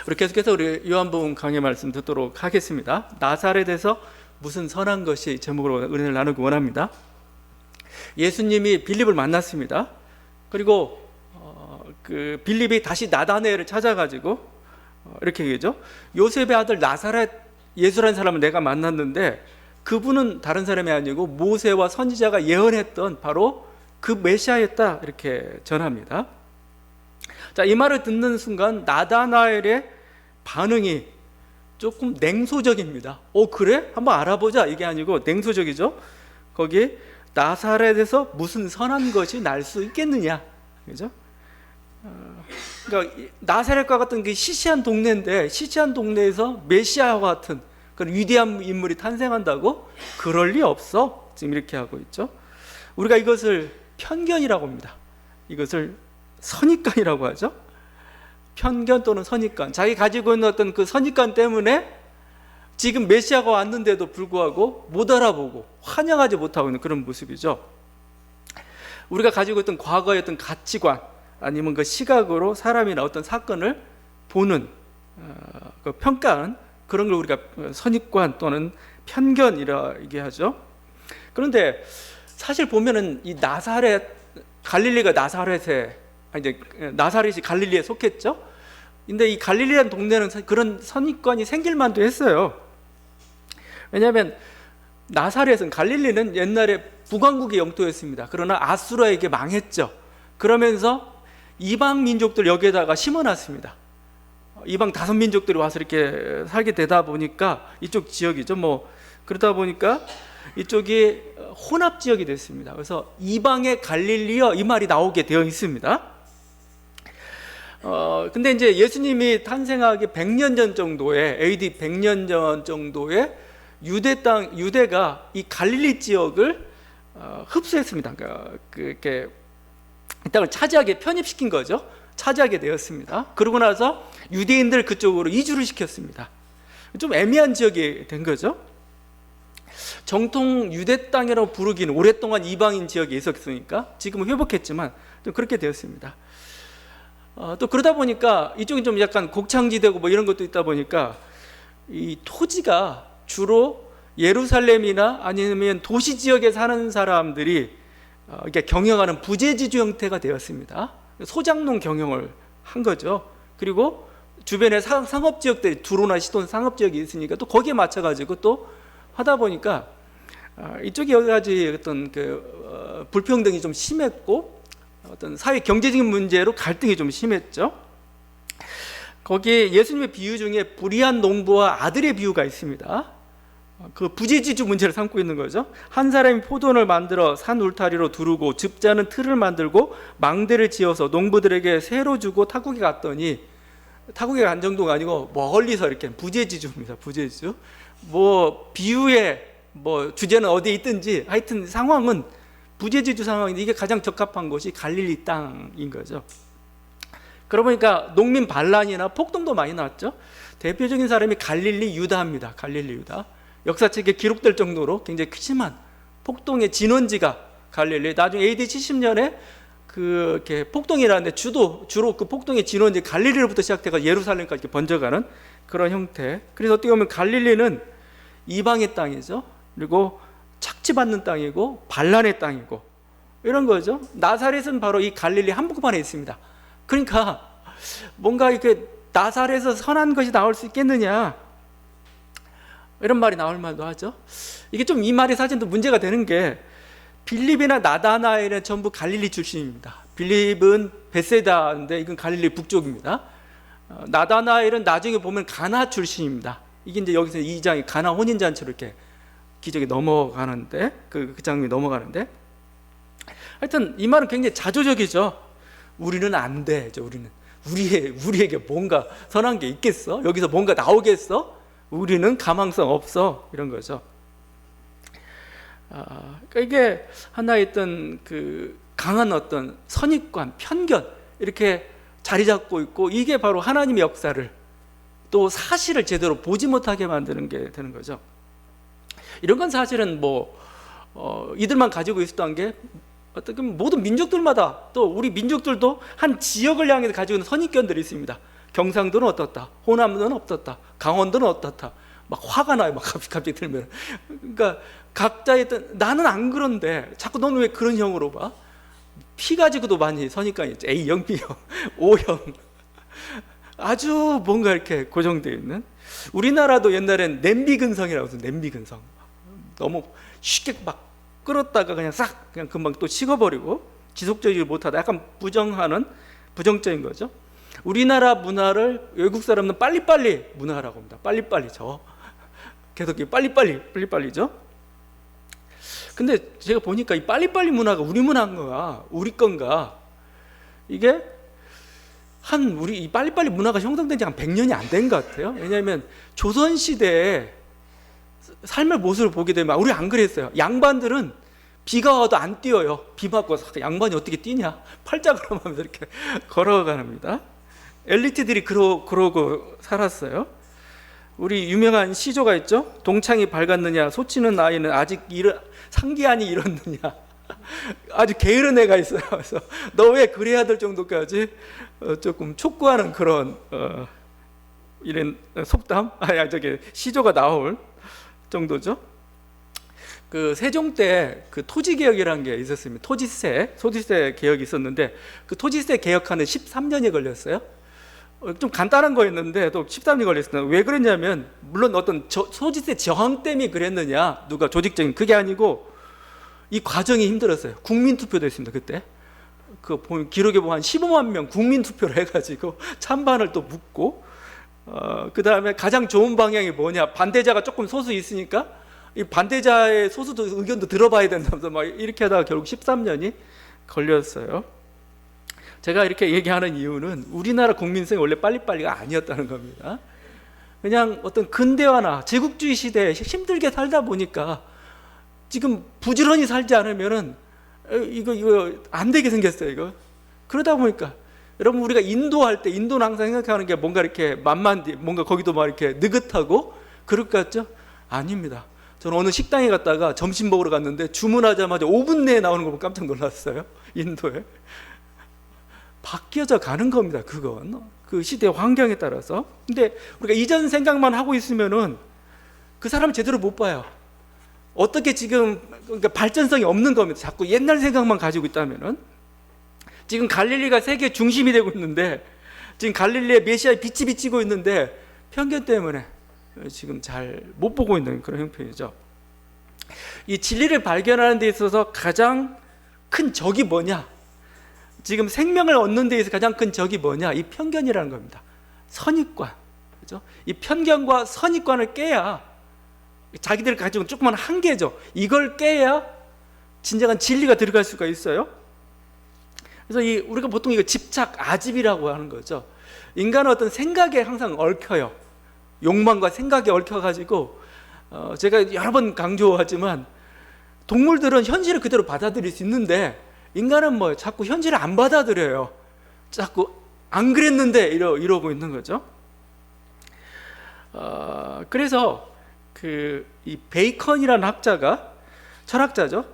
우리 계속해서 우리 요한복음 강해 말씀 듣도록 하겠습니다. 나사렛에서 무슨 선한 것이 제목으로 은혜를 나누기 원합니다. 예수님이 빌립을 만났습니다. 그리고 그 빌립이 다시 나다나엘을 찾아가지고 이렇게 얘기죠. 요셉의 아들 나사렛 예수라는 사람을 내가 만났는데 그분은 다른 사람이 아니고 모세와 선지자가 예언했던 바로 그 메시아였다, 이렇게 전합니다. 자, 이 말을 듣는 순간 나다나엘의 반응이 조금 냉소적입니다. 그래? 한번 알아보자, 이게 아니고 냉소적이죠. 거기 나사렛에서 무슨 선한 것이 날 수 있겠느냐, 그죠? 그러니까 나사렛과 같은 그 시시한 동네인데, 시시한 동네에서 메시아와 같은 그런 위대한 인물이 탄생한다고? 그럴 리 없어. 지금 이렇게 하고 있죠. 우리가 이것을 편견이라고 합니다. 이것을 선입관이라고 하죠. 편견 또는 선입관, 자기 가지고 있는 어떤 그 선입관 때문에 지금 메시아가 왔는데도 불구하고 못 알아보고 환영하지 못하고 있는 그런 모습이죠. 우리가 가지고 있던 과거의 어떤 가치관 아니면 그 시각으로 사람이나 어떤 사건을 보는 그 평가하는 그런 걸 우리가 선입관 또는 편견이라 얘기하죠. 그런데 사실 보면은 이 나사렛, 갈릴리가 나사렛에, 이제 나사렛이 갈릴리에 속했죠. 근데 이 갈릴리라는 동네는 그런 선입관이 생길 만도 했어요. 왜냐하면 나사렛은, 갈릴리는 옛날에 북왕국의 영토였습니다. 그러나 아수라에게 망했죠. 그러면서 이방 민족들 여기에다가 심어놨습니다. 이방 다섯 민족들이 와서 이렇게 살게 되다 보니까 이쪽 지역이죠. 그러다 보니까 이쪽이 혼합 지역이 됐습니다. 그래서 이방의 갈릴리여, 이 말이 나오게 되어 있습니다. 근데 이제 예수님이 탄생하기 100년 전 정도에, AD 100년 전 정도에 유대가 이 갈릴리 지역을 흡수했습니다. 그렇게 이 땅을 차지하게 편입시킨 거죠. 차지하게 되었습니다. 그러고 나서 유대인들 그쪽으로 이주를 시켰습니다. 좀 애매한 지역이 된 거죠. 정통 유대 땅이라고 부르기는 오랫동안 이방인 지역에 있었으니까 지금은 회복했지만 좀 그렇게 되었습니다. 또 그러다 보니까 이쪽이 좀 약간 곡창지대고 이런 것도 있다 보니까 이 토지가 주로 예루살렘이나 아니면 도시 지역에 사는 사람들이 이렇게 경영하는 부재지주 형태가 되었습니다. 소장농 경영을 한 거죠. 그리고 주변에 상업지역들이 두로나 시돈 상업지역이 있으니까 또 거기에 맞춰가지고 또 하다 보니까 이쪽이 여러 가지 어떤 그 불평등이 좀 심했고 어떤 사회 경제적인 문제로 갈등이 좀 심했죠. 거기에 예수님의 비유 중에 불의한 농부와 아들의 비유가 있습니다. 그 부재지주 문제를 삼고 있는 거죠. 한 사람이 포도원을 만들어 산 울타리로 두르고 즙자는 틀을 만들고 망대를 지어서 농부들에게 새로 주고 타국에 갔더니, 타국에 간 정도가 아니고 멀리서 이렇게, 부재지주입니다. 부재지주. 비유의 주제는 어디에 있든지 하여튼 상황은 부재지주 상황인데 이게 가장 적합한 곳이 갈릴리 땅인 거죠. 그러고 보니까 농민 반란이나 폭동도 많이 났죠. 대표적인 사람이 갈릴리 유다입니다. 갈릴리 유다. 역사책에 기록될 정도로 굉장히 심한 폭동의 진원지가 갈릴리. 나중에 AD 70년에 이렇게 폭동이라는데 주로 그 폭동의 진원지 갈릴리로부터 시작돼서 예루살렘까지 번져가는 그런 형태. 그래서 어떻게 보면 갈릴리는 이방의 땅이죠. 그리고 착취받는 땅이고 반란의 땅이고 이런 거죠. 나사렛은 바로 이 갈릴리 한복판에 있습니다. 그러니까 뭔가 이렇게 나사렛에서 선한 것이 나올 수 있겠느냐, 이런 말이 나올 말도 하죠. 이게 좀 이 말이 사실 또 문제가 되는 게, 빌립이나 나다나엘은 전부 갈릴리 출신입니다. 빌립은 베세다인데 이건 갈릴리 북쪽입니다. 나다나엘은 나중에 보면 가나 출신입니다. 이게 이제 여기서 2장이 가나 혼인잔치로 이렇게 기적이 넘어가는데, 그 장면이 넘어가는데, 하여튼 이 말은 굉장히 자조적이죠. 우리는 안 되죠. 우리에게 뭔가 선한 게 있겠어? 여기서 뭔가 나오겠어? 우리는 가망성 없어, 이런 거죠. 그러니까 이게 하나의 어떤 그 강한 어떤 선입관, 편견, 이렇게 자리 잡고 있고, 이게 바로 하나님의 역사를, 또 사실을 제대로 보지 못하게 만드는 게 되는 거죠. 이런 건 사실은 이들만 가지고 있었던 게, 어떻게 모든 민족들마다, 또 우리 민족들도 한 지역을 향해서 가지고 있는 선입견들이 있습니다. 경상도는 어떻다, 호남도는 어떻다, 강원도는 어떻다. 막 화가 나요. 막 갑자기 들면. 그러니까 각자의 나는 안 그런데 자꾸 너는 왜 그런 형으로 봐? 피 가지고도 많이 서니까 이제 A형, B형, O형 아주 뭔가 이렇게 고정되어 있는. 우리나라도 옛날엔 냄비 근성이라고 해서 냄비 근성. 너무 쉽게 막 끓었다가 그냥 싹 그냥 금방 또 식어버리고 지속적이지 못하다. 약간 부정적인 거죠. 우리나라 문화를 외국 사람은 빨리빨리 문화라고 합니다. 빨리빨리 계속 빨리빨리죠. 근데 제가 보니까 이 빨리빨리 문화가 우리 문화인가, 우리 건가, 이게 우리 이 빨리빨리 문화가 형성된 지 한 100년이 안 된 것 같아요. 왜냐하면 조선시대에 삶의 모습을 보게 되면 우리 안 그랬어요. 양반들은 비가 와도 안 뛰어요. 비 맞고 양반이 어떻게 뛰냐? 팔짱을 하면서 이렇게 걸어갑니다. 엘리트들이 그러고 살았어요. 우리 유명한 시조가 있죠. 동창이 밝았느냐, 소치는 아이는 아직 상기안이 이렇느냐. 아주 게으른 애가 있어요. 그래서 너 왜 그래야 될 정도까지 조금 촉구하는 그런 이런 속담, 시조가 나올 정도죠. 그 세종 때 그 토지 개혁이라는 게 있었습니다. 토지세 개혁이 있었는데 그 토지세 개혁하는 13년이 걸렸어요. 좀 간단한 거였는데 또 13년이 걸렸어요. 왜 그랬냐면 물론 어떤 토지세 저항 때문에 그랬느냐, 누가 조직적인, 그게 아니고 이 과정이 힘들었어요. 국민투표도 했습니다. 그때 그 기록에 보면 한 15만 명 국민투표를 해가지고 찬반을 또 묻고, 그 다음에 가장 좋은 방향이 뭐냐, 반대자가 조금 소수 있으니까 이 반대자의 소수도 의견도 들어봐야 된다면서 막 이렇게 하다가 결국 13년이 걸렸어요. 제가 이렇게 얘기하는 이유는 우리나라 국민성이 원래 빨리빨리가 아니었다는 겁니다. 그냥 어떤 근대화나 제국주의 시대에 힘들게 살다 보니까 지금 부지런히 살지 않으면은 이거 안 되게 생겼어요. 이거 그러다 보니까 여러분, 우리가 인도할 때 인도는 항상 생각하는 게 뭔가 이렇게 만만디, 뭔가 거기도 막 이렇게 느긋하고 그럴 것 같죠? 아닙니다. 저는 어느 식당에 갔다가 점심 먹으러 갔는데 주문하자마자 5분 내에 나오는 거 보고 깜짝 놀랐어요. 인도에 바뀌어져 가는 겁니다. 그건 그 시대 환경에 따라서. 근데 우리가 이전 생각만 하고 있으면은 그 사람을 제대로 못 봐요. 어떻게 지금, 그러니까 발전성이 없는 겁니다. 자꾸 옛날 생각만 가지고 있다면은. 지금 갈릴리가 세계 중심이 되고 있는데, 지금 갈릴리에 메시아의 빛이 비치고 있는데 편견 때문에 지금 잘 못 보고 있는 그런 형편이죠. 이 진리를 발견하는 데 있어서 가장 큰 적이 뭐냐? 지금 생명을 얻는 데 있어서 가장 큰 적이 뭐냐? 이 편견이라는 겁니다. 선입관, 그죠? 이 편견과 선입관을 깨야, 자기들 가지고 조그만 한계죠. 이걸 깨야 진정한 진리가 들어갈 수가 있어요. 그래서 우리가 보통 이거 집착, 아집이라고 하는 거죠. 인간은 어떤 생각에 항상 얽혀요. 욕망과 생각에 얽혀가지고, 제가 여러 번 강조하지만 동물들은 현실을 그대로 받아들일 수 있는데 인간은 뭐 자꾸 현실을 안 받아들여요. 자꾸 안 그랬는데 이러고 있는 거죠. 그래서 이 베이컨이라는 철학자죠.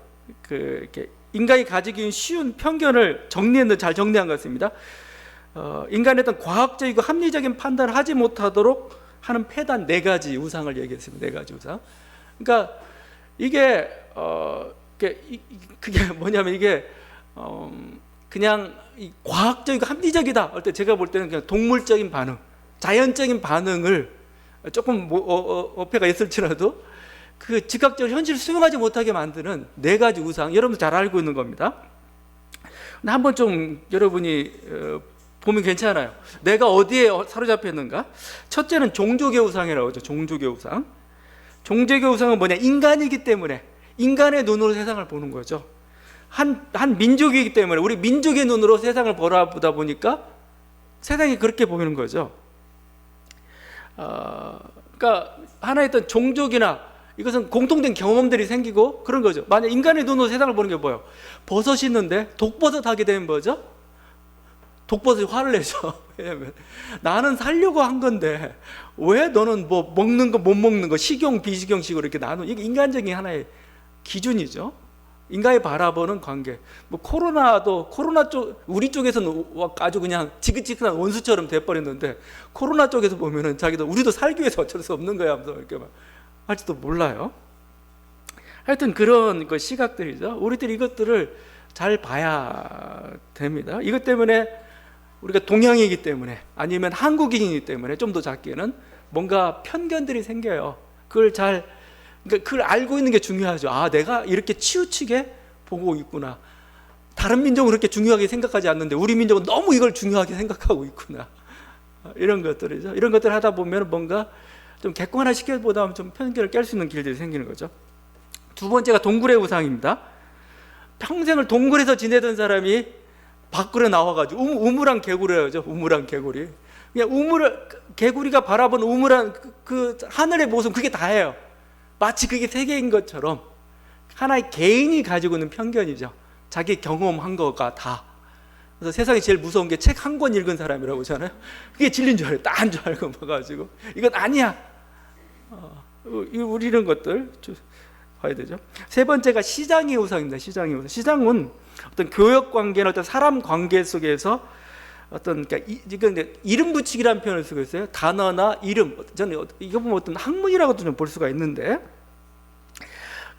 이렇게 인간이 가지기 쉬운 편견을 잘 정리한 것 같습니다. 인간의 어떤 과학적이고 합리적인 판단을 하지 못하도록 하는 폐단 4가지 우상을 얘기했습니다. 4가지 우상. 그러니까 이게 그게 뭐냐면 이게 그냥 과학적이고 합리적이다 할 때 제가 볼 때는 그냥 동물적인 반응, 자연적인 반응을 조금 어폐가 있을지라도 그 즉각적으로 현실을 수용하지 못하게 만드는 4가지 우상, 여러분도 잘 알고 있는 겁니다. 근데 한번 좀 여러분이 보면 괜찮아요. 내가 어디에 사로잡혀 있는가? 첫째는 종족의 우상이라고 하죠. 종족의 우상. 종족의 우상은 뭐냐? 인간이기 때문에 인간의 눈으로 세상을 보는 거죠. 한 민족이기 때문에 우리 민족의 눈으로 세상을 바라보다 보니까 세상이 그렇게 보이는 거죠. 그러니까 하나의 어떤 종족이나 이것은 공통된 경험들이 생기고 그런 거죠. 만약 인간의 눈으로 세상을 보는 게 뭐예요? 버섯이 있는데 독버섯 하게 되면 뭐죠? 독버섯이 화를 내죠. 왜냐면 나는 살려고 한 건데 왜 너는 뭐 먹는 거 못 먹는 거 식용 비식용식으로 이렇게 나누? 이게 인간적인 하나의 기준이죠. 인간이 바라보는 관계. 뭐 코로나도 코로나 쪽 우리 쪽에서는 아주 그냥 지긋지긋한 원수처럼 돼버렸는데 코로나 쪽에서 보면은 자기도 우리도 살기 위해서 어쩔 수 없는 거야 하면서 이렇게 막 할지도 몰라요. 하여튼 그런 그 시각들이죠. 우리들이 이것들을 잘 봐야 됩니다. 이것 때문에 우리가 동양이기 때문에 아니면 한국인이기 때문에 좀 더 작게는 뭔가 편견들이 생겨요. 그러니까 그걸 알고 있는 게 중요하죠. 아, 내가 이렇게 치우치게 보고 있구나. 다른 민족은 그렇게 중요하게 생각하지 않는데 우리 민족은 너무 이걸 중요하게 생각하고 있구나. 이런 것들이죠. 이런 것들 하다 보면 뭔가 좀 객관화시켜보다 좀 편견을 깰 수 있는 길들이 생기는 거죠. 두 번째가 동굴의 우상입니다. 평생을 동굴에서 지내던 사람이 밖으로 나와가지고 우물한 개구리라죠. 우물한 개구리. 그냥 개구리가 바라본 우물한 그 하늘의 모습, 그게 다예요. 마치 그게 세계인 것처럼 하나의 개인이 가지고 있는 편견이죠. 자기 경험한 거가 다. 그래서 세상에 제일 무서운 게 책 한 권 읽은 사람이라고 하잖아요. 그게 진리인 줄 알아요. 딴 줄 알고 봐가지고 이건 아니야. 우리는 것들 봐야 되죠. 세 번째가 시장의 우상입니다. 시장의 우상. 시장은 어떤 교역 관계나 어떤 사람 관계 속에서 어떤 그러니까 이름 붙이기라는 표현을 쓰고 있어요. 단어나 이름. 저는 이거 보면 어떤 학문이라고도 좀 볼 수가 있는데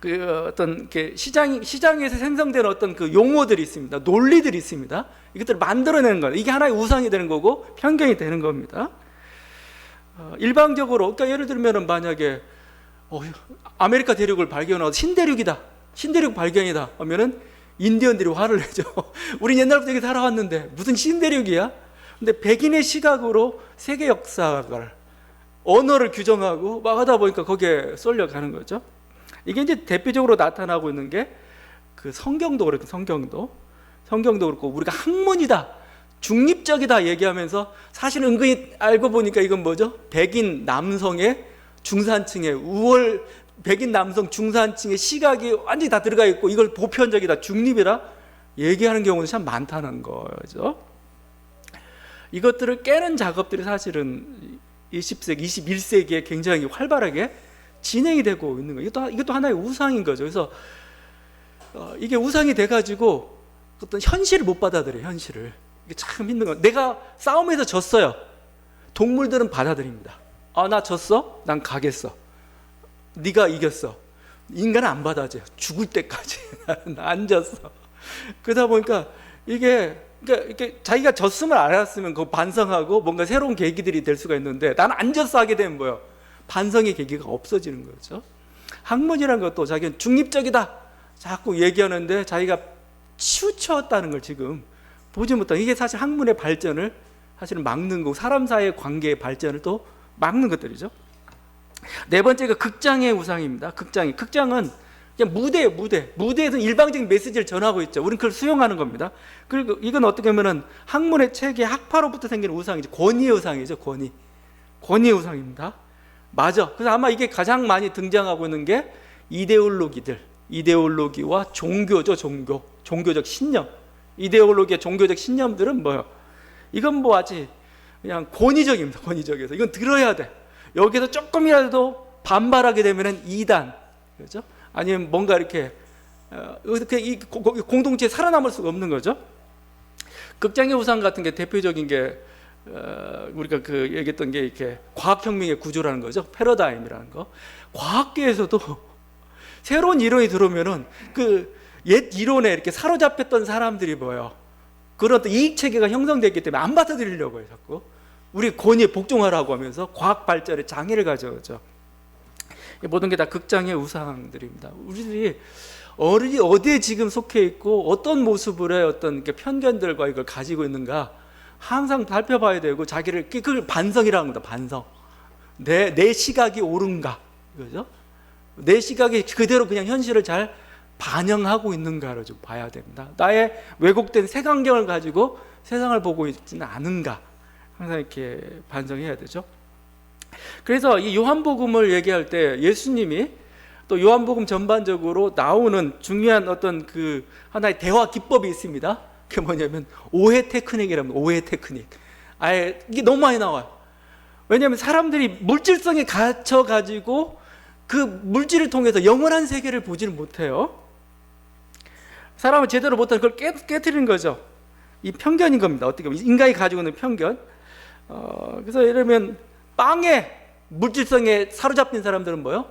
그 어떤 시장에서 생성되는 어떤 그 용어들이 있습니다. 논리들이 있습니다. 이것들을 만들어내는 거예요. 이게 하나의 우상이 되는 거고 편견이 되는 겁니다. 일방적으로 그러니까 예를 들면은 만약에 아메리카 대륙을 발견하고 신대륙이다. 신대륙 발견이다 하면은 인디언들이 화를 내죠. 우린 옛날부터 여기 살아왔는데 무슨 신대륙이야? 근데 백인의 시각으로 세계 역사를 언어를 규정하고 막 하다 보니까 거기에 쏠려가는 거죠. 이게 이제 대표적으로 나타나고 있는 게 그 성경도 그렇고 성경도 그렇고 우리가 학문이다, 중립적이다 얘기하면서 사실 은근히 알고 보니까 이건 뭐죠? 백인 남성의 중산층의 백인 남성 중산층의 시각이 완전히 다 들어가 있고 이걸 보편적이다, 중립이다 얘기하는 경우는 참 많다는 거죠. 이것들을 깨는 작업들이 사실은 20세기, 21세기에 굉장히 활발하게 진행이 되고 있는 거예요. 이것도 하나의 우상인 거죠. 그래서 이게 우상이 돼가지고 어떤 현실을 못 받아들여요. 현실을. 이게 참 힘든 거예요. 내가 싸움에서 졌어요. 동물들은 받아들입니다. 나 졌어? 난 가겠어. 네가 이겼어. 인간은 안 받아줘요. 죽을 때까지 나는 안 졌어. 그러다 보니까 이게 자기가 졌음을 알았으면 그 반성하고 뭔가 새로운 계기들이 될 수가 있는데 나는 안 졌어 하게 되면 뭐예요? 반성의 계기가 없어지는 거죠. 학문이라는 것도 자기는 중립적이다 자꾸 얘기하는데 자기가 치우쳤다는 걸 지금 보지 못하고 이게 사실 학문의 발전을 사실은 막는 거고 사람 사이의 관계의 발전을 또 막는 것들이죠. 네 번째가 극장의 우상입니다. 극장은 그냥 무대예요. 무대에서 일방적인 메시지를 전하고 있죠. 우리는 그걸 수용하는 겁니다. 그리고 이건 어떻게 보면 학문의 체계 학파로부터 생기는 우상이죠. 권위의 우상이죠. 권위의 우상입니다. 맞아. 그래서 아마 이게 가장 많이 등장하고 있는 게 이데올로기와 종교죠. 종교적 신념. 이데올로기와 종교적 신념들은 뭐예요? 이건 뭐 아직 그냥 권위적입니다. 권위적이어서 이건 들어야 돼. 여기서 조금이라도 반발하게 되면은 이단, 그렇죠? 아니면 뭔가 이렇게 이 공동체에 살아남을 수가 없는 거죠. 극장의 우상 같은 게 대표적인 게 우리가 그 얘기했던 게 이렇게 과학혁명의 구조라는 거죠. 패러다임이라는 거. 과학계에서도 새로운 이론이 들어오면은 그 옛 이론에 이렇게 사로잡혔던 사람들이 뭐예요? 그런 이익 체계가 형성됐기 때문에 안 받아들이려고 해요. 자꾸 우리 권위에 복종하라고 하면서 과학 발전에 장애를 가져오죠. 모든 게 다 극장의 우상들입니다. 우리들이 어디에 지금 속해 있고 어떤 모습으로의 어떤 편견들과 이걸 가지고 있는가 항상 살펴봐야 되고 자기를 그걸 반성이라는 겁니다. 반성. 내 시각이 옳은가, 그죠? 내 시각이 그대로 그냥 현실을 잘 반영하고 있는가를 좀 봐야 됩니다. 나의 왜곡된 색안경을 가지고 세상을 보고 있지는 않은가 항상 이렇게 반성해야 되죠. 그래서 이 요한복음을 얘기할 때 예수님이 또 요한복음 전반적으로 나오는 중요한 어떤 그 하나의 대화 기법이 있습니다. 그게 뭐냐면 오해 테크닉이랍니다. 오해 테크닉. 아예 이게 너무 많이 나와요. 왜냐하면 사람들이 물질성에 갇혀 가지고 그 물질을 통해서 영원한 세계를 보지를 못해요. 사람을 제대로 못하는 그걸 깨트리는 거죠. 이 편견인 겁니다. 어떻게 보면 인간이 가지고 있는 편견. 그래서 예를 들면 빵에 물질성에 사로잡힌 사람들은 뭐요?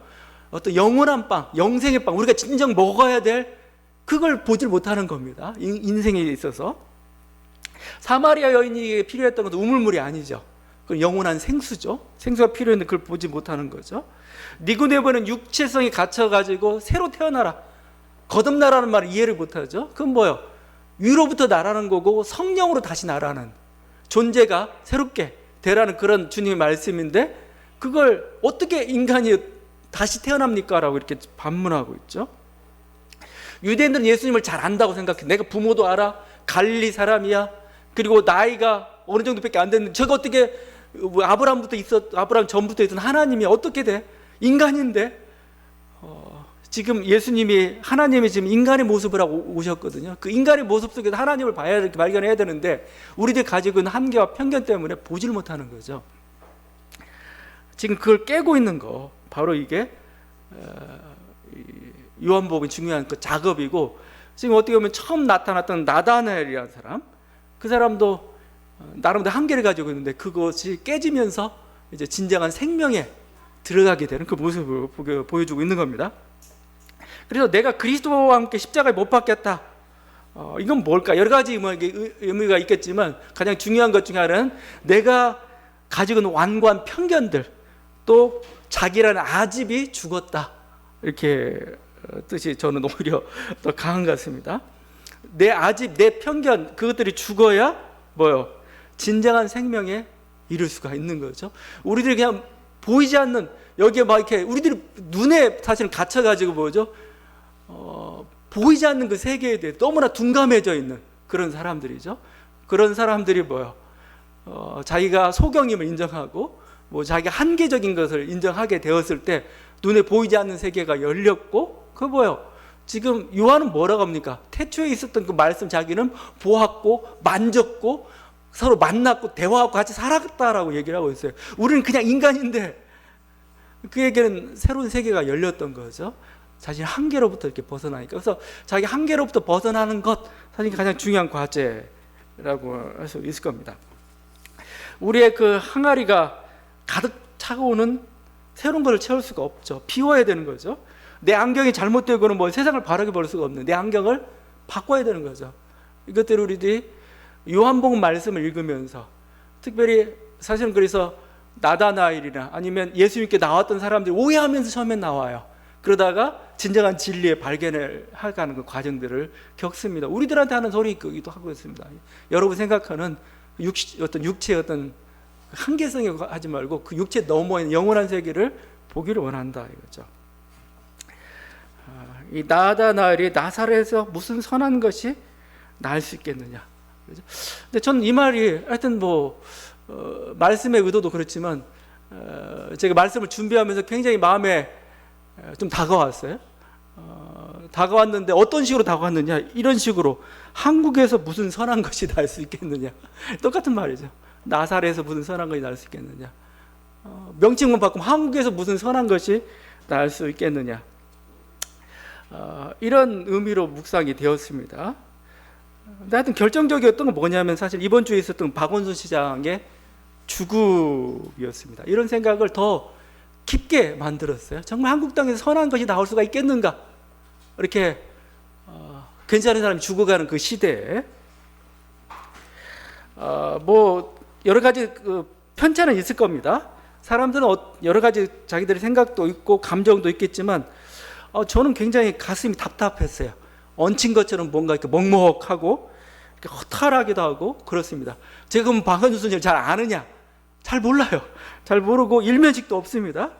어떤 영원한 빵, 영생의 빵, 우리가 진정 먹어야 될 그걸 보질 못하는 겁니다. 인생에 있어서. 사마리아 여인이 필요했던 것도 우물물이 아니죠. 그건 영원한 생수죠. 생수가 필요했는데 그걸 보지 못하는 거죠. 니고데모는 육체성이 갇혀가지고 새로 태어나라, 거듭나라는 말을 이해를 못하죠. 그건 뭐예요? 위로부터 나라는 거고 성령으로 다시 나라는 존재가 새롭게 되라는 그런 주님의 말씀인데 그걸 어떻게 인간이 다시 태어납니까? 라고 이렇게 반문하고 있죠. 유대인들은 예수님을 잘 안다고 생각해. 내가 부모도 알아, 갈릴리 사람이야, 그리고 나이가 어느 정도밖에 안 됐는데 저거 어떻게 아브라함 전부터 있던 하나님이 어떻게 돼? 인간인데. 지금 예수님이 하나님이 지금 인간의 모습을 하고 오셨거든요. 그 인간의 모습 속에서 하나님을 봐야 이렇게 발견해야 되는데 우리들이 가지고 있는 한계와 편견 때문에 보질 못하는 거죠. 지금 그걸 깨고 있는 거 바로 이게 요한복음의 중요한 그 작업이고, 지금 어떻게 보면 처음 나타났던 나다나엘이라는 사람, 그 사람도 나름대로 한계를 가지고 있는데 그것이 깨지면서 이제 진정한 생명에 들어가게 되는 그 모습을 보여주고 있는 겁니다. 그래서 내가 그리스도와 함께 십자가에 못 박혔다. 이건 뭘까? 여러 가지 의미가 있겠지만 가장 중요한 것 중에 하나는 내가 가지고 있는 완고한 편견들, 또 자기라는 아집이 죽었다. 이렇게 뜻이 저는 오히려 더 강한 것 같습니다. 내 아집, 내 편견, 그것들이 죽어야 뭐요? 진정한 생명에 이룰 수가 있는 거죠. 우리들이 그냥 보이지 않는, 여기에 막 이렇게 우리들이 눈에 사실은 갇혀가지고 뭐죠? 보이지 않는 그 세계에 대해 너무나 둔감해져 있는 그런 사람들이죠. 그런 사람들이 뭐요? 자기가 소경임을 인정하고 뭐 자기가 한계적인 것을 인정하게 되었을 때 눈에 보이지 않는 세계가 열렸고, 그 뭐요? 지금 요한은 뭐라고 합니까? 태초에 있었던 그 말씀 자기는 보았고 만졌고 서로 만났고 대화하고 같이 살았다라고 얘기를 하고 있어요. 우리는 그냥 인간인데 그에게는 새로운 세계가 열렸던 거죠. 자신 한계로부터 이렇게 벗어나니까. 그래서 자기 한계로부터 벗어나는 것, 사실 가장 중요한 과제라고 할 수 있을 겁니다. 우리의 그 항아리가 가득 차고오는 새로운 것을 채울 수가 없죠. 비워야 되는 거죠. 내 안경이 잘못되고는 뭐 세상을 바라게 볼 수가 없는, 내 안경을 바꿔야 되는 거죠. 이것들을 우리들이 요한복음 말씀을 읽으면서, 특별히 사실은 그래서 나다나엘이나 아니면 예수님께 나왔던 사람들이 오해하면서 처음엔 나와요. 그러다가 진정한 진리의 발견을 하가는 그 과정들을 겪습니다. 우리들한테 하는 소리이기도 하고 있습니다. 여러분 생각하는 어떤 육체의 어떤 한계성에 하지 말고 그 육체 너머에 있는 영원한 세계를 보기를 원한다 이거죠. 이 나다나엘이 나사렛에서 무슨 선한 것이 나을 수 있겠느냐. 그렇죠? 근데 저는 이 말이 하여튼 뭐 말씀의 의도도 그렇지만 제가 말씀을 준비하면서 굉장히 마음에 좀 다가왔어요. 다가왔는데 어떤 식으로 다가왔느냐, 이런 식으로 한국에서 무슨 선한 것이 나을 수 있겠느냐. 똑같은 말이죠. 나사렛에서 무슨 선한 것이 나을 수 있겠느냐. 명칭만 바꾸면 한국에서 무슨 선한 것이 나을 수 있겠느냐. 이런 의미로 묵상이 되었습니다. 근데 하여튼 결정적이었던 건 뭐냐면 사실 이번 주에 있었던 박원순 시장의 죽음이었습니다. 이런 생각을 더 깊게 만들었어요. 정말 한국 땅에서 선한 것이 나올 수가 있겠는가? 이렇게 괜찮은 사람이 죽어가는 그 시대에 뭐 여러 가지 편차는 있을 겁니다. 사람들은 여러 가지 자기들의 생각도 있고 감정도 있겠지만 저는 굉장히 가슴이 답답했어요. 얹힌 것처럼 뭔가 이렇게 먹먹하고 이렇게 허탈하기도 하고 그렇습니다. 제가 그럼 박원순을 잘 아느냐? 잘 몰라요. 잘 모르고 일면식도 없습니다.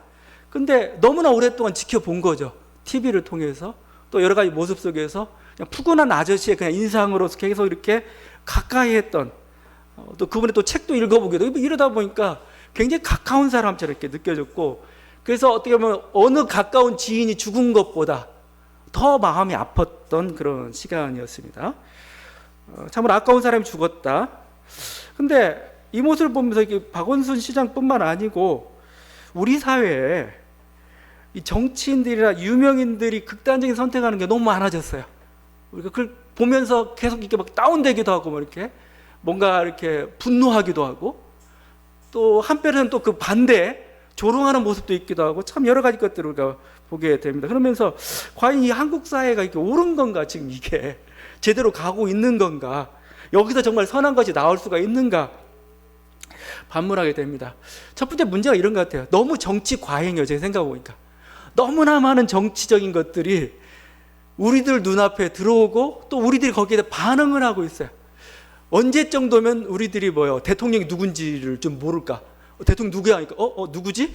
근데 너무나 오랫동안 지켜본 거죠. TV를 통해서 또 여러 가지 모습 속에서 그냥 푸근한 아저씨의 그냥 인상으로서 계속 이렇게 가까이 했던, 또 그분의 또 책도 읽어보기도, 이러다 보니까 굉장히 가까운 사람처럼 이렇게 느껴졌고, 그래서 어떻게 보면 어느 가까운 지인이 죽은 것보다 더 마음이 아팠던 그런 시간이었습니다. 참으로 아까운 사람이 죽었다. 근데 이 모습을 보면서 박원순 시장뿐만 아니고 우리 사회에 이 정치인들이나 유명인들이 극단적인 선택하는 게 너무 많아졌어요. 우리가 그걸 보면서 계속 이렇게 막 다운되기도 하고, 뭐 이렇게 뭔가 이렇게 분노하기도 하고, 또 한편에는 또 그 반대 조롱하는 모습도 있기도 하고, 참 여러 가지 것들을 우리가 보게 됩니다. 그러면서 과연 이 한국 사회가 이렇게 옳은 건가, 지금 이게 제대로 가고 있는 건가, 여기서 정말 선한 것이 나올 수가 있는가 반문하게 됩니다. 첫 번째 문제가 이런 것 같아요. 너무 정치 과잉이에요. 제가 생각해보니까 너무나 많은 정치적인 것들이 우리들 눈앞에 들어오고, 또 우리들이 거기에 반응을 하고 있어요. 언제 정도면 우리들이 뭐요, 대통령이 누군지를 좀 모를까? 대통령 누구야 하니까 누구지?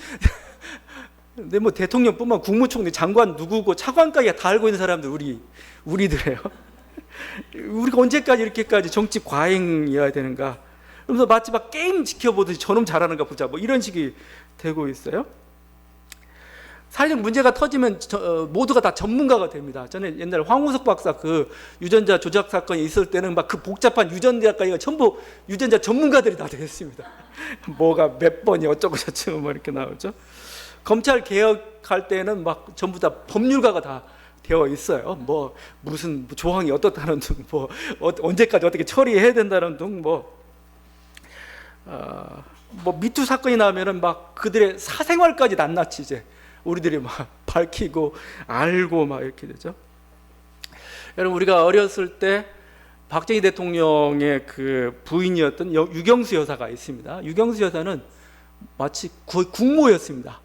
근데 뭐 대통령뿐만 국무총리, 장관 누구고 차관까지 다 알고 있는 사람들 우리들이에요. 우리가 언제까지 이렇게까지 정치 과잉이어야 되는가? 그러면서 마치 막 게임 지켜보듯이 저놈 잘하는가 보자, 뭐 이런 식이 되고 있어요. 사회적 문제가 터지면 모두가 다 전문가가 됩니다. 저는 옛날 황우석 박사 그 유전자 조작 사건이 있을 때는 막 그 복잡한 유전자까지가 전부 유전자 전문가들이 다 되었습니다. 뭐가 몇 번이 어쩌고 저쩌고 뭐 이렇게 나오죠. 검찰 개혁할 때는 막 전부 다 법률가가 다 되어 있어요. 뭐 무슨 조항이 어떻다는 등, 뭐 언제까지 어떻게 처리해야 된다는 등, 뭐 미투 사건이 나면은 막 그들의 사생활까지 낱낱이 이제 우리들이 막 밝히고 알고 막 이렇게 되죠. 여러분, 우리가 어렸을 때 박정희 대통령의 그 부인이었던 유경수 여사가 있습니다. 유경수 여사는 마치 거의 국모였습니다.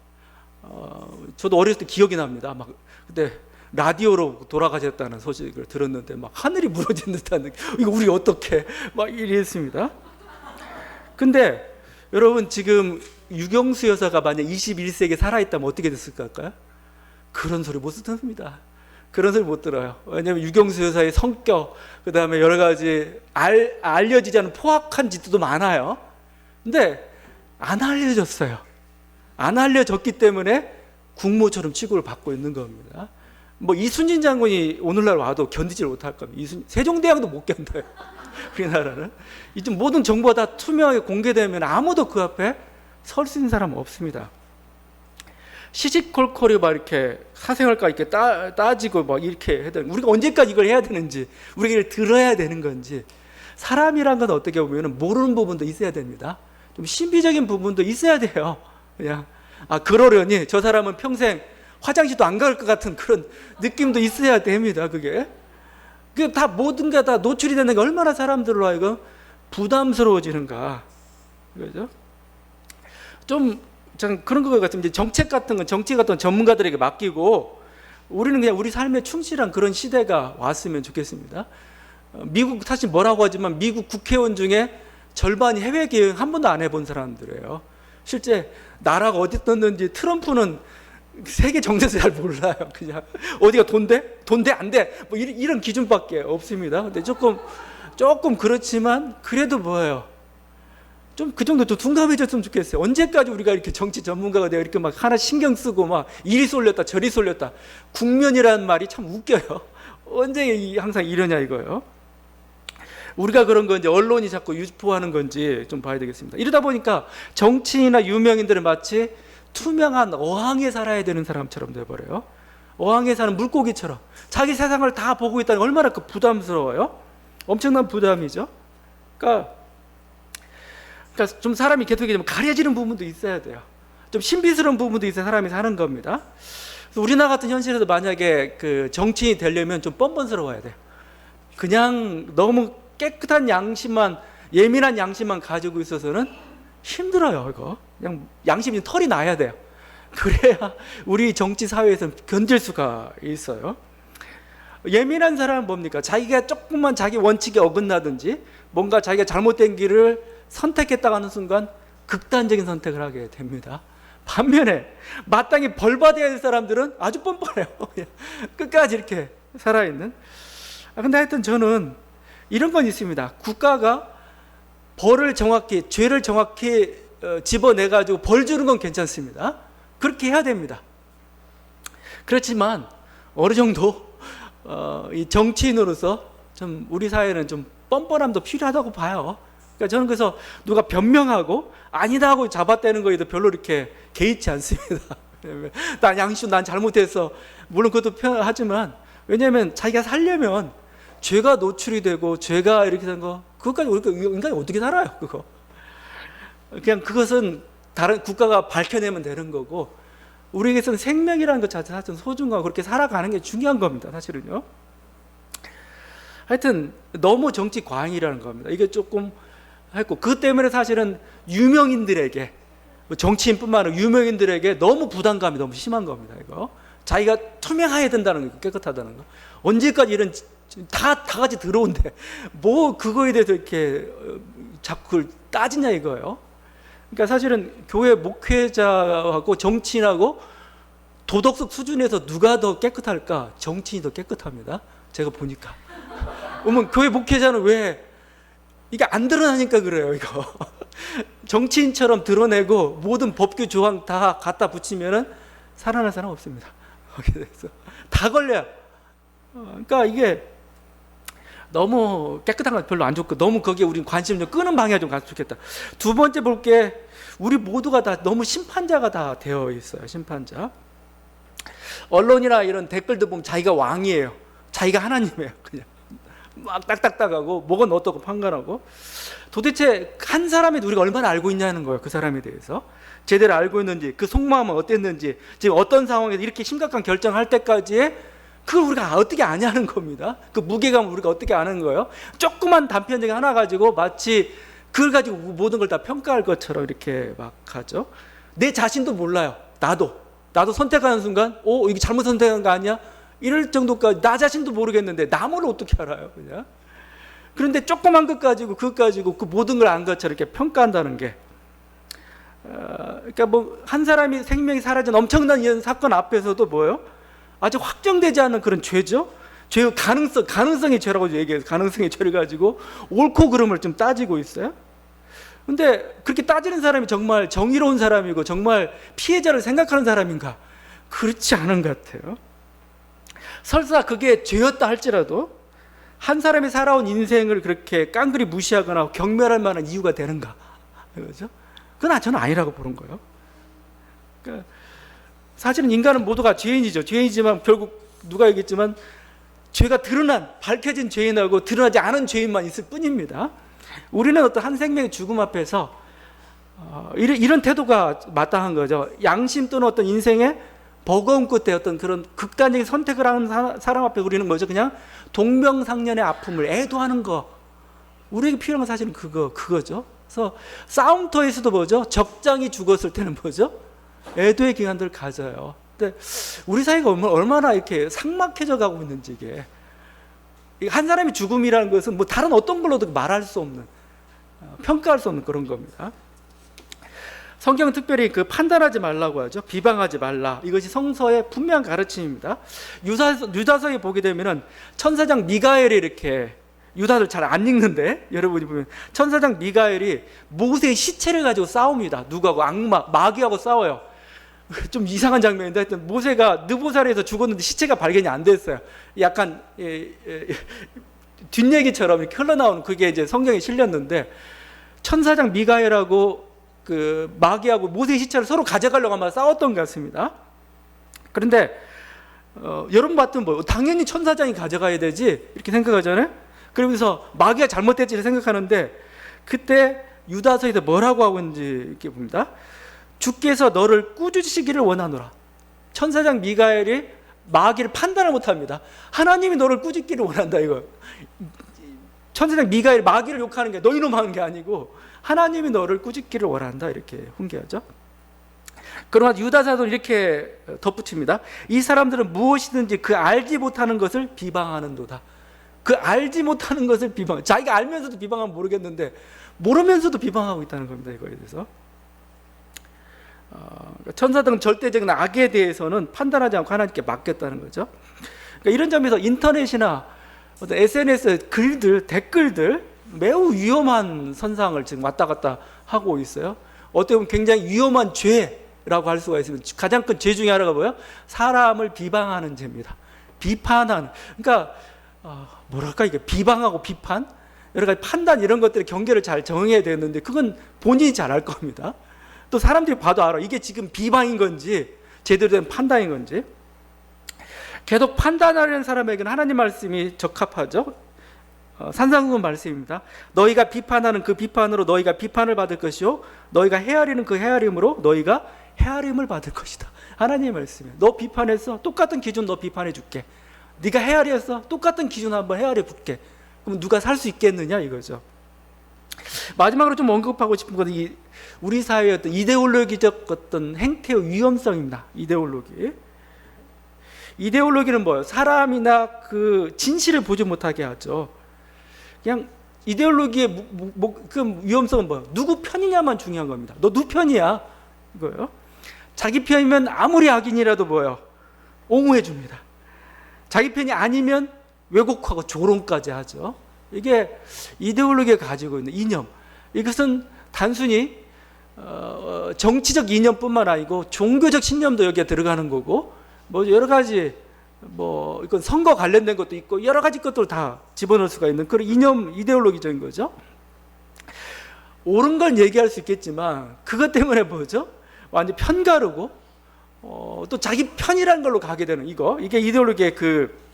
저도 어렸을 때 기억이 납니다. 막 그때 라디오로 돌아가셨다는 소식을 들었는데 막 하늘이 무너진 듯한 느낌. 이거 우리 어떻게 막 이랬습니다. 근데 여러분, 지금 유경수 여사가 만약 21세기에 살아있다면 어떻게 됐을까요? 그런 소리 못 듣습니다. 그런 소리 못 들어요. 왜냐하면 유경수 여사의 성격, 그 다음에 여러 가지 알려지지 않은 포악한 짓도 많아요. 근데 안 알려졌어요. 안 알려졌기 때문에 국모처럼 취급을 받고 있는 겁니다. 뭐 이순신 장군이 오늘날 와도 견디지 못할 겁니다. 세종대왕도 못 견뎌요. 우리나라는 이제 모든 정보가 다 투명하게 공개되면 아무도 그 앞에 설 수 있는 사람은 없습니다. 시시콜콜이 막 이렇게 사생활까지 이렇게 따지고 막 이렇게 해야 되는, 우리가 언제까지 이걸 해야 되는지, 우리가 이걸 들어야 되는 건지. 사람이란 건 어떻게 보면 모르는 부분도 있어야 됩니다. 좀 신비적인 부분도 있어야 돼요. 그냥 그러려니 저 사람은 평생 화장실도 안 갈 것 같은 그런 느낌도 있어야 됩니다. 그게 다 모든 게 다 노출이 되는 게 얼마나 사람들로 하여금 부담스러워지는가, 그죠? 좀 그런 것 같으면 이제 정책 같은 건 정치 같은 건 전문가들에게 맡기고 우리는 그냥 우리 삶에 충실한 그런 시대가 왔으면 좋겠습니다. 미국 사실 뭐라고 하지만 미국 국회의원 중에 절반이 해외 여행 한 번도 안 해본 사람들이에요. 실제 나라가 어디 떴는지 트럼프는 세계 정세서 잘 몰라요. 그냥 어디가 돈돼 안 돼, 뭐 이런 기준밖에 없습니다. 근데 조금 그렇지만 그래도 뭐예요, 좀 그 정도 좀 둔감해졌으면 좋겠어요. 언제까지 우리가 이렇게 정치 전문가가 되어 이렇게 막 하나 신경 쓰고 막 이리 쏠렸다 저리 쏠렸다. 국면이라는 말이 참 웃겨요. 언제 항상 이러냐 이거예요. 우리가 그런 건지 언론이 자꾸 유포하는 건지 좀 봐야 되겠습니다. 이러다 보니까 정치인이나 유명인들은 마치 투명한 어항에 살아야 되는 사람처럼 돼버려요. 어항에 사는 물고기처럼 자기 세상을 다 보고 있다는 게 얼마나 부담스러워요. 엄청난 부담이죠. 그러니까 좀 사람이 계속 좀 가려지는 부분도 있어야 돼요. 좀 신비스러운 부분도 있어야 사람이 사는 겁니다. 그래서 우리나라 같은 현실에서 만약에 그 정치인이 되려면 좀 뻔뻔스러워야 돼요. 그냥 너무 깨끗한 양심만, 예민한 양심만 가지고 있어서는 힘들어요. 이거 그냥 양심이 털이 나야 돼요. 그래야 우리 정치 사회에서 견딜 수가 있어요. 예민한 사람은 뭡니까? 자기가 조금만 자기 원칙에 어긋나든지 뭔가 자기가 잘못된 길을 선택했다가 하는 순간 극단적인 선택을 하게 됩니다. 반면에 마땅히 벌 받아야 될 사람들은 아주 뻔뻔해요. 끝까지 이렇게 살아있는. 근데 하여튼 저는 이런 건 있습니다. 국가가 죄를 정확히 집어내가지고 벌 주는 건 괜찮습니다. 그렇게 해야 됩니다. 그렇지만 어느 정도 이 정치인으로서 좀 우리 사회는 좀 뻔뻔함도 필요하다고 봐요. 그러니까 저는 그래서 누가 변명하고 아니다 하고 잡아떼는 거에도 별로 이렇게 개의치 않습니다. 난 잘못했어. 물론 그것도 편하지만, 왜냐하면 자기가 살려면 죄가 노출이 되고 죄가 이렇게 된 거, 그것까지 우리가 인간이 어떻게 살아요? 그거 그냥 그것은 다른 국가가 밝혀내면 되는 거고, 우리에게서는 생명이라는 것 자체 사실은 소중하고 그렇게 살아가는 게 중요한 겁니다. 사실은요. 하여튼 너무 정치 과잉이라는 겁니다. 이게 조금 했고, 그것 때문에 사실은 유명인들에게, 정치인뿐만 아니라 유명인들에게 너무 부담감이 너무 심한 겁니다. 이거 자기가 투명해야 된다는 거, 깨끗하다는 거. 언제까지 이런 다 같이 들어온데 뭐 그거에 대해서 이렇게 자꾸 그걸 따지냐 이거예요. 그러니까 사실은 교회 목회자하고 정치인하고 도덕적 수준에서 누가 더 깨끗할까? 정치인이 더 깨끗합니다. 제가 보니까. 그러면 교회 목회자는 왜 이게 안 드러나니까 그래요, 이거. 정치인처럼 드러내고 모든 법규 조항 다 갖다 붙이면은 살아날 사람 없습니다. 거기에 대해서 다 걸려요. 그러니까 이게 너무 깨끗한 건 별로 안 좋고, 너무 거기에 우린 관심 좀 끄는 방향이 좀 갔으면 좋겠다. 두 번째 볼 게, 우리 모두가 다 너무 심판자가 다 되어 있어요. 심판자. 언론이나 이런 댓글도 보면 자기가 왕이에요. 자기가 하나님이에요. 그냥 막 딱딱딱하고 뭐건 어떻고 판단하고. 도대체 한 사람이 우리가 얼마나 알고 있냐는 거예요. 그 사람에 대해서 제대로 알고 있는지, 그 속마음은 어땠는지, 지금 어떤 상황에서 이렇게 심각한 결정할 때까지의 그걸 우리가 어떻게 아냐는 겁니다. 그 무게감을 우리가 어떻게 아는 거예요? 조그만 단편적인 하나 가지고 마치 그걸 가지고 모든 걸 다 평가할 것처럼 이렇게 막 하죠. 내 자신도 몰라요. 나도 선택하는 순간 이게 잘못 선택한 거 아니야? 이럴 정도까지 나 자신도 모르겠는데 남을 어떻게 알아요? 그냥. 그런데 조그만 것 가지고 그것 가지고 그 모든 걸 안 것처럼 이렇게 평가한다는 게, 그러니까 뭐 한 사람이 생명이 사라진 엄청난 이런 사건 앞에서도 뭐예요? 아직 확정되지 않은 그런 죄죠. 죄의 가능성이 죄라고 얘기해서 가능성의 죄를 가지고 옳고 그름을 좀 따지고 있어요. 근데 그렇게 따지는 사람이 정말 정의로운 사람이고 정말 피해자를 생각하는 사람인가? 그렇지 않은 것 같아요. 설사 그게 죄였다 할지라도 한 사람이 살아온 인생을 그렇게 깡그리 무시하거나 경멸할 만한 이유가 되는가? 그렇죠? 그건 저는 아니라고 보는 거예요. 그러니까 사실은 인간은 모두가 죄인이죠. 죄인이지만 결국 누가 얘기했지만 죄가 밝혀진 죄인하고 드러나지 않은 죄인만 있을 뿐입니다. 우리는 어떤 한 생명의 죽음 앞에서 이런 태도가 마땅한 거죠. 양심 또는 어떤 인생의 버거움 끝에 어떤 그런 극단적인 선택을 하는 사람 앞에 우리는 뭐죠? 그냥 동병상련의 아픔을 애도하는 거. 우리에게 필요한 건 사실은 그거죠. 그래서 싸움터에서도 뭐죠? 적장이 죽었을 때는 뭐죠? 애도의 기간들을 가져요. 근데 우리 사회가 얼마나 이렇게 삭막해져 가고 있는지, 이게 한 사람의 죽음이라는 것은 뭐 다른 어떤 걸로도 말할 수 없는, 평가할 수 없는 그런 겁니다. 성경은 특별히 그 판단하지 말라고 하죠. 비방하지 말라. 이것이 성서의 분명한 가르침입니다. 유다서에 보게 되면은 천사장 미가엘이 이렇게, 유다들 잘 안 읽는데 여러분이 보면 천사장 미가엘이 모세의 시체를 가지고 싸웁니다. 누구하고? 마귀하고 싸워요. 좀 이상한 장면인데, 하여튼 모세가 느보살에서 죽었는데 시체가 발견이 안 됐어요. 약간 뒷얘기처럼 이렇게 흘러나오는 그게 이제 성경에 실렸는데, 천사장 미가엘하고 그 마귀하고 모세의 시체를 서로 가져가려고 아마 싸웠던 것 같습니다. 그런데 여러분 봤던 뭐 당연히 천사장이 가져가야 되지 이렇게 생각하잖아요. 그러면서 마귀가 잘못됐지 생각하는데, 그때 유다서에서 뭐라고 하고 있는지 이렇게 봅니다. 주께서 너를 꾸짖으시기를 원하노라. 천사장 미가엘이 마귀를 판단을 못합니다. 하나님이 너를 꾸짖기를 원한다, 이거. 천사장 미가엘이 마귀를 욕하는 게 너 이놈 하는 게 아니고 하나님이 너를 꾸짖기를 원한다, 이렇게 훈계하죠. 그러나 유다서도 이렇게 덧붙입니다. 이 사람들은 무엇이든지 그 알지 못하는 것을 비방하는도다. 그 알지 못하는 것을 자기가 알면서도 비방하면 모르겠는데 모르면서도 비방하고 있다는 겁니다. 이거에 대해서 천사등 절대적인 악에 대해서는 판단하지 않고 하나님께 맡겼다는 거죠. 그러니까 이런 점에서 인터넷이나 어떤 SNS 글들, 댓글들 매우 위험한 선상을 지금 왔다 갔다 하고 있어요. 어떻게 보면 굉장히 위험한 죄라고 할 수가 있습니다. 가장 큰 죄 중에 하나가 뭐예요? 사람을 비방하는 죄입니다. 비판하는, 그러니까 뭐랄까, 이게 비방하고 비판, 여러 가지 판단, 이런 것들의 경계를 잘 정해야 되는데 그건 본인이 잘 알 겁니다. 또 사람들이 봐도 알아. 이게 지금 비방인 건지 제대로 된 판단인 건지. 계속 판단하려는 사람에게는 하나님 말씀이 적합하죠. 산상수훈 말씀입니다. 너희가 비판하는 그 비판으로 너희가 비판을 받을 것이요 너희가 헤아리는 그 헤아림으로 너희가 헤아림을 받을 것이다. 하나님의 말씀이에요. 너 비판했어? 똑같은 기준 너 비판해 줄게. 네가 헤아리했어? 똑같은 기준 한번 헤아려 볼게. 그럼 누가 살 수 있겠느냐 이거죠. 마지막으로 좀 언급하고 싶은 것은 이 우리 사회의 어떤 이데올로기적 어떤 행태의 위험성입니다. 이데올로기는 뭐예요? 사람이나 그 진실을 보지 못하게 하죠. 그냥 이데올로기의 그 위험성은 뭐예요? 누구 편이냐만 중요한 겁니다. 너 누구 편이야? 이거예요. 자기 편이면 아무리 악인이라도 뭐예요? 옹호해 줍니다. 자기 편이 아니면 왜곡하고 조롱까지 하죠. 이게 이데올로기가 가지고 있는 이념. 이것은 단순히 정치적 이념뿐만 아니고 종교적 신념도 여기에 들어가는 거고, 뭐 여러 가지 뭐 이건 선거 관련된 것도 있고 여러 가지 것들을 다 집어넣을 수가 있는 그런 이념 이데올로기적인 거죠. 옳은 건 얘기할 수 있겠지만 그것 때문에 뭐죠? 완전 편가르고 또 자기 편이라는 걸로 가게 되는 이게 이데올로기의 그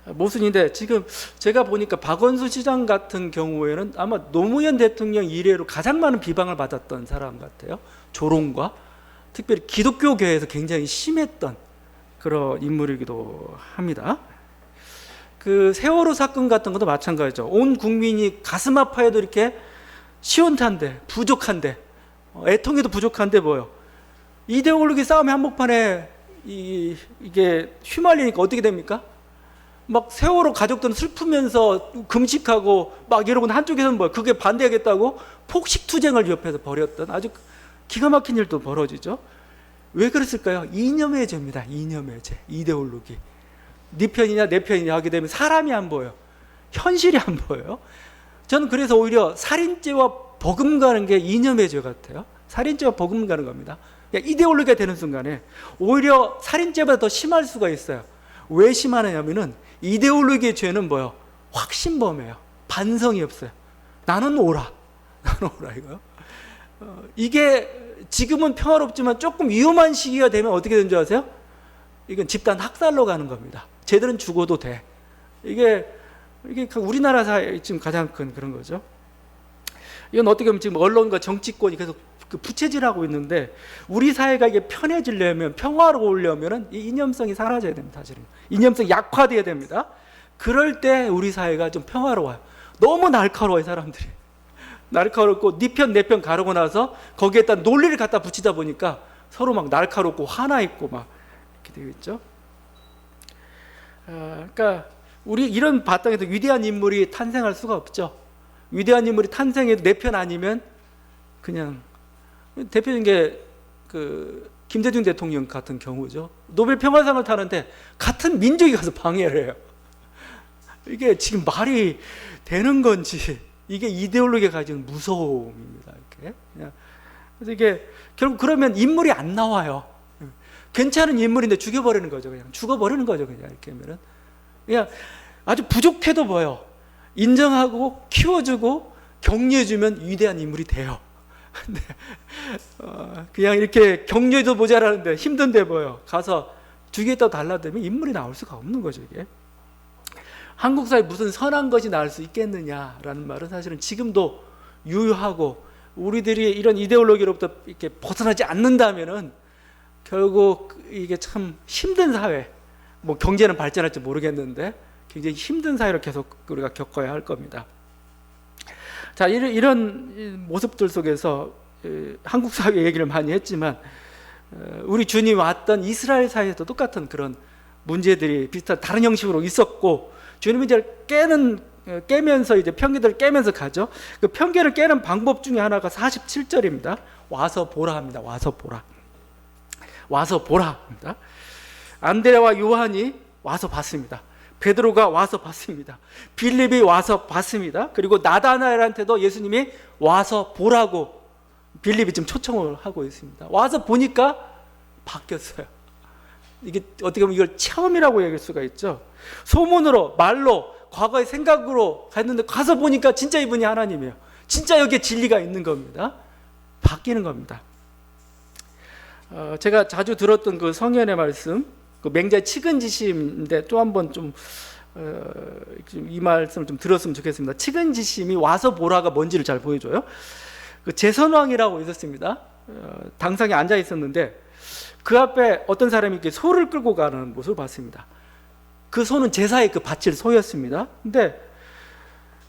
모순인데, 지금 제가 보니까 박원순 시장 같은 경우에는 아마 노무현 대통령 이래로 가장 많은 비방을 받았던 사람 같아요. 조롱과 특별히 기독교계에서 굉장히 심했던 그런 인물이기도 합니다. 그 세월호 사건 같은 것도 마찬가지죠. 온 국민이 가슴 아파해도 이렇게 시원탄데 부족한데 애통해도 부족한데 뭐요? 이데올로기 싸움의 한복판에 이게 휘말리니까 어떻게 됩니까? 막 세월호 가족들은 슬프면서 금식하고 막 여러분 한쪽에서는 뭐 그게 반대하겠다고 폭식 투쟁을 옆에서 벌였던 아주 기가 막힌 일도 벌어지죠. 왜 그랬을까요? 이념의 죄입니다. 이념의 죄, 이데올로기. 네 편이냐 내 편이냐 하게 되면 사람이 안 보여요. 현실이 안 보여요. 저는 그래서 오히려 살인죄와 버금가는 게 이념의 죄 같아요. 살인죄와 버금가는 겁니다. 이데올로기가 되는 순간에 오히려 살인죄보다 더 심할 수가 있어요. 왜 심하냐면은 이데올로기의 죄는 뭐예요? 확신범이에요. 반성이 없어요. 나는 옳아. 이거요. 이게 지금은 평화롭지만 조금 위험한 시기가 되면 어떻게 되는 줄 아세요? 이건 집단 학살로 가는 겁니다. 쟤들은 죽어도 돼. 이게 우리나라 사회 지금 가장 큰 그런 거죠. 이건 어떻게 보면 지금 언론과 정치권이 계속 그 부채질하고 있는데, 우리 사회가 이게 편해지려면, 평화로우려면 이 이념성이 사라져야 됩니다. 사실은 이념성이 약화돼야 됩니다. 그럴 때 우리 사회가 좀 평화로워요. 너무 날카로워요. 사람들이 날카롭고 네 편 내 편 가르고 나서 거기에다 논리를 갖다 붙이다 보니까 서로 막 날카롭고 화나 있고 막 이렇게 되겠죠. 그러니까 우리 이런 바탕에서 위대한 인물이 탄생할 수가 없죠. 위대한 인물이 탄생해도 내 편 아니면 그냥, 대표적인 게 그 김대중 대통령 같은 경우죠. 노벨 평화상을 타는데 같은 민족이 가서 방해를 해요. 이게 지금 말이 되는 건지, 이게 이데올로기가 가지는 무서움입니다. 이렇게. 그래서 이게 결국 그러면 인물이 안 나와요. 괜찮은 인물인데 죽여버리는 거죠. 그냥 죽어버리는 거죠. 그냥 이렇게 하면은 그냥 아주 부족해도 뭐요? 인정하고 키워주고 격려해주면 위대한 인물이 돼요. 근데 그냥 이렇게 격려도 모자라는데 힘든데 뭐요? 가서 죽이겠다고 달라대면 인물이 나올 수가 없는 거죠. 이게 한국 사회에 무슨 선한 것이 나올 수 있겠느냐라는 말은 사실은 지금도 유효하고, 우리들이 이런 이데올로기로부터 이렇게 벗어나지 않는다면은 결국 이게 참 힘든 사회, 뭐 경제는 발전할지 모르겠는데 굉장히 힘든 사회를 계속 우리가 겪어야 할 겁니다. 자, 이런 모습들 속에서 한국 사회 얘기를 많이 했지만 우리 주님이 왔던 이스라엘 사회에도 똑같은 그런 문제들이 비슷한 다른 형식으로 있었고, 주님이 이제 깨면서 이제 편견들을 깨면서 가죠. 그 편견을 깨는 방법 중에 하나가 47절입니다. 와서 보라 합니다. 와서 보라. 와서 보라 합니다. 안드레와 요한이 와서 봤습니다. 베드로가 와서 봤습니다. 빌립이 와서 봤습니다. 그리고 나다나엘한테도 예수님이 와서 보라고 빌립이 지금 초청을 하고 있습니다. 와서 보니까 바뀌었어요. 이게 어떻게 보면 이걸 체험이라고 얘기할 수가 있죠. 소문으로, 말로, 과거의 생각으로 갔는데 가서 보니까 진짜 이분이 하나님이에요. 진짜 여기에 진리가 있는 겁니다. 바뀌는 겁니다. 제가 자주 들었던 그 성현의 말씀, 그 맹자의 측은지심인데 또 한번 좀 이 말씀을 좀 들었으면 좋겠습니다. 측은지심이 와서 보라가 뭔지를 잘 보여줘요. 그 제선왕이라고 있었습니다. 당상에 앉아 있었는데 그 앞에 어떤 사람이 이렇게 소를 끌고 가는 모습을 봤습니다. 그 소는 제사의 그 바칠 소였습니다. 근데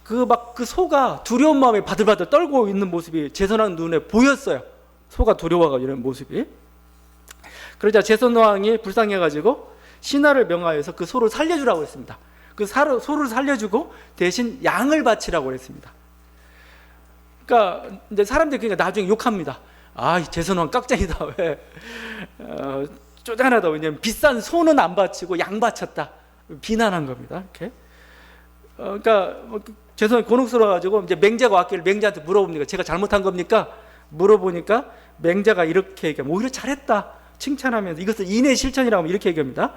그 소가 두려운 마음에 바들바들 떨고 있는 모습이 제선왕 눈에 보였어요. 소가 두려워가 이런 모습이. 그러자 제선왕이 불쌍해가지고 신하를 명하여서 그 소를 살려주라고 했습니다. 그 소를 살려주고 대신 양을 바치라고 했습니다. 그러니까 이제 사람들이 그러니까 나중에 욕합니다. 아, 제선왕 깍쟁이다. 왜 쪼잔하다. 왜냐면 비싼 소는 안 바치고 양 바쳤다. 비난한 겁니다. 이렇게. 그러니까 제선왕이 곤혹스러워가지고 이제 맹자가 왔길래 맹자한테 물어봅니다. 제가 잘못한 겁니까? 물어보니까 맹자가 이렇게 얘기합니다. 오히려 잘했다. 칭찬하면서 이것을 인의 실천이라고 하면 이렇게 얘기합니다.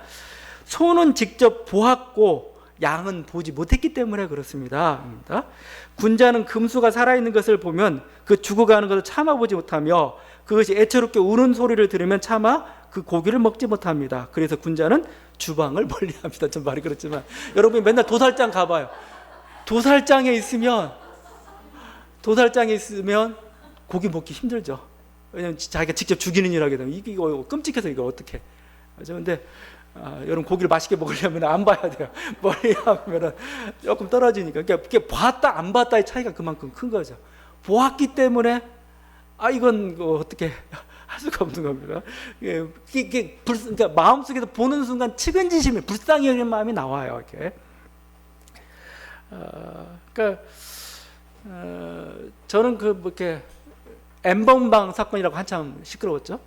소는 직접 보았고 양은 보지 못했기 때문에 그렇습니다. 군자는 금수가 살아있는 것을 보면 그 죽어가는 것을 참아보지 못하며 그것이 애처롭게 우는 소리를 들으면 차마 그 고기를 먹지 못합니다. 그래서 군자는 주방을 멀리합니다. 좀 말이 그렇지만 여러분이 맨날 도살장 가봐요. 도살장에 있으면 고기 먹기 힘들죠. 왜냐면 자기가 직접 죽이는 일 하게 되면 이거 끔찍해서 이거 어떻게 하죠? 근데 여러분 고기를 맛있게 먹으려면 안 봐야 돼요. 멀리 하면 조금 떨어지니까. 그게 봤다 안 봤다의 차이가 그만큼 큰 거죠. 보았기 때문에 이건 어떻게 할 수가 없는 겁니다. 그러니까 마음속에서 보는 순간 측은지심이 불쌍히 여기는 마음이 나와요. 이렇게. 그러니까 저는 이렇게 N번방 사건이라고 한참 시끄러웠죠.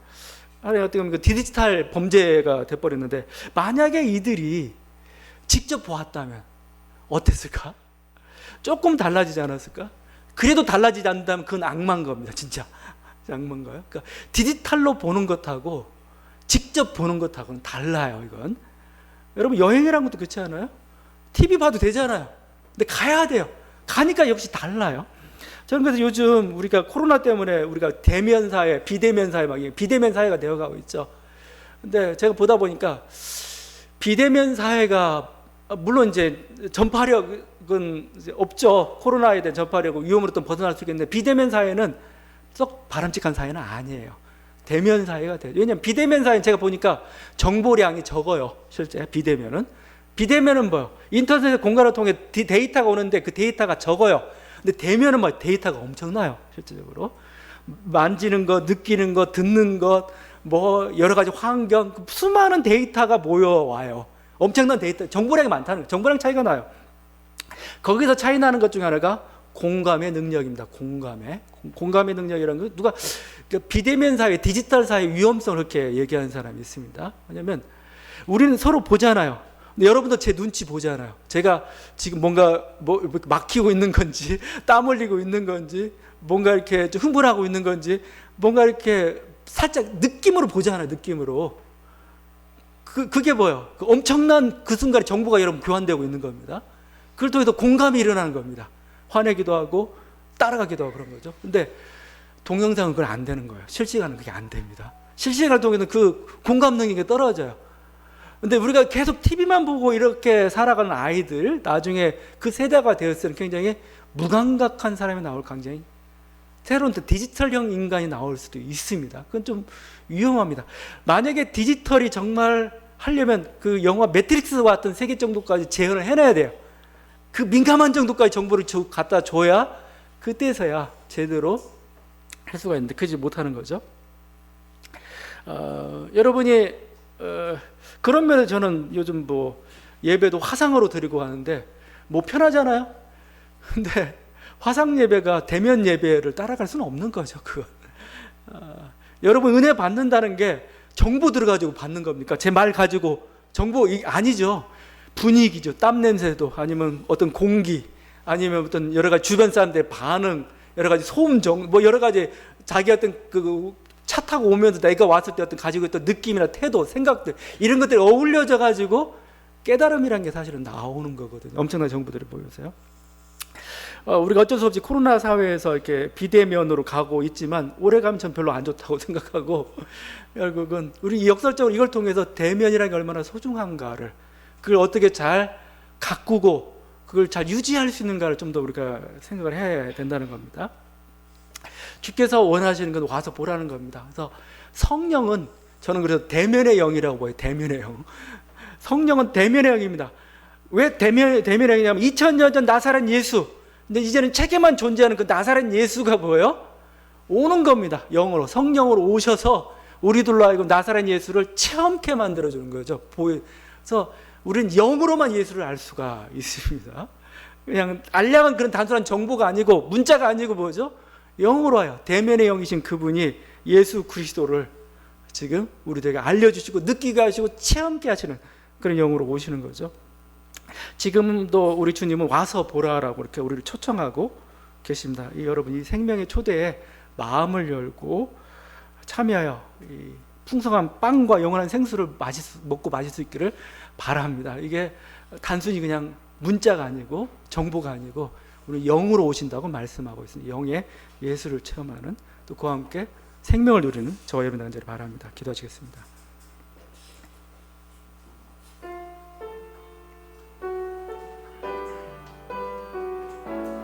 어떻게 보면 디지털 범죄가 돼버렸는데 만약에 이들이 직접 보았다면 어땠을까? 조금 달라지지 않았을까? 그래도 달라지지 않는다면 그건 악마인 겁니다. 진짜 악마인 거예요. 그러니까 디지털로 보는 것하고 직접 보는 것하고는 달라요. 이건 여러분 여행이라는 것도 그렇지 않아요? TV 봐도 되잖아요. 근데 가야 돼요. 가니까 역시 달라요. 저는 그래서 요즘 우리가 코로나 때문에 우리가 대면 사회, 비대면 사회 비대면 사회가 되어가고 있죠. 근데 제가 보다 보니까 비대면 사회가 물론 이제 전파력은 이제 없죠. 코로나에 대한 전파력은 위험으로부터 벗어날 수 있겠는데 비대면 사회는 썩 바람직한 사회는 아니에요. 대면 사회가 돼요. 왜냐하면 비대면 사회는 제가 보니까 정보량이 적어요. 실제 비대면은 뭐요? 인터넷 공간을 통해 데이터가 오는데 그 데이터가 적어요. 근데 대면은 데이터가 엄청나요. 실질적으로 만지는 것, 느끼는 것, 듣는 것, 여러 가지 환경, 수많은 데이터가 모여와요. 엄청난 데이터, 정보량이 많다는 거예요. 정보량 차이가 나요. 거기서 차이 나는 것 중에 하나가 공감의 능력입니다. 공감의 능력이라는 거 비대면 사회, 디지털 사회 위험성을 그렇게 얘기하는 사람이 있습니다. 왜냐하면 우리는 서로 보잖아요. 근데 여러분도 제 눈치 보잖아요. 제가 지금 뭔가 막히고 있는 건지, 땀 흘리고 있는 건지, 뭔가 이렇게 좀 흥분하고 있는 건지, 뭔가 이렇게 살짝 느낌으로 보잖아요. 느낌으로. 그게 뭐예요? 엄청난 그 순간에 정보가 여러분 교환되고 있는 겁니다. 그걸 통해서 공감이 일어나는 겁니다. 화내기도 하고 따라가기도 하고 그런 거죠. 근데 동영상은 그건 안 되는 거예요. 실시간은 그게 안 됩니다. 실시간을 통해서 그 공감 능력이 떨어져요. 근데 우리가 계속 TV만 보고 이렇게 살아가는 아이들, 나중에 그 세대가 되었을 때는 굉장히 무감각한 사람이 나올 굉장히 새로운 디지털형 인간이 나올 수도 있습니다. 그건 좀 위험합니다. 만약에 디지털이 정말 하려면 그 영화 매트릭스와 같은 세계 정도까지 재현을 해놔야 돼요. 그 민감한 정도까지 정보를 갖다 줘야 그때서야 제대로 할 수가 있는데 그러지 못하는 거죠. 여러분이 그런 면에서 저는 요즘 예배도 화상으로 드리고 가는데 편하잖아요. 근데 화상 예배가 대면 예배를 따라갈 수는 없는 거죠. 그건. 여러분 은혜 받는다는 게 정보 들어가지고 받는 겁니까? 제 말 가지고 정보 아니죠. 분위기죠. 땀 냄새도 아니면 어떤 공기 아니면 어떤 여러 가지 주변 사람들의 반응, 여러 가지 소음 여러 가지 자기 어떤 차 타고 오면서 내가 왔을 때 어떤 가지고 있던 느낌이나 태도, 생각들 이런 것들이 어울려져 가지고 깨달음이라는 게 사실은 나오는 거거든요. 엄청난 정보들이 보여서요. 우리가 어쩔 수 없이 코로나 사회에서 이렇게 비대면으로 가고 있지만 오래 가면 전 별로 안 좋다고 생각하고 결국은 우리 역설적으로 이걸 통해서 대면이라는 게 얼마나 소중한가를 그걸 어떻게 잘 가꾸고 그걸 잘 유지할 수 있는가를 좀 더 우리가 생각을 해야 된다는 겁니다. 주께서 원하시는 건 와서 보라는 겁니다. 그래서 성령은 저는 그래서 대면의 영이라고 봐요. 대면의 영. 성령은 대면의 영입니다. 왜 대면의 영이냐면 2000년 전 나사렛 예수. 근데 이제는 책에만 존재하는 그 나사렛 예수가 뭐예요? 오는 겁니다. 영으로, 성령으로 오셔서 우리들로 하여금 나사렛 예수를 체험케 만들어주는 거죠. 그래서 우리는 영으로만 예수를 알 수가 있습니다. 그냥 알량한 그런 단순한 정보가 아니고 문자가 아니고 뭐죠? 영으로 와요. 대면의 영이신 그분이 예수 그리스도를 지금 우리들에게 알려주시고 느끼게 하시고 체험케 하시는 그런 영으로 오시는 거죠. 지금도 우리 주님은 와서 보라라고 이렇게 우리를 초청하고 계십니다. 여러분 이 생명의 초대에 마음을 열고 참여하여 이 풍성한 빵과 영원한 생수를 먹고 마실 수 있기를 바랍니다. 이게 단순히 그냥 문자가 아니고 정보가 아니고 우리 영으로 오신다고 말씀하고 있습니다. 영의 예수를 체험하는 또 그와 함께 생명을 누리는 저와 여러분 되기를 바랍니다. 기도하시겠습니다.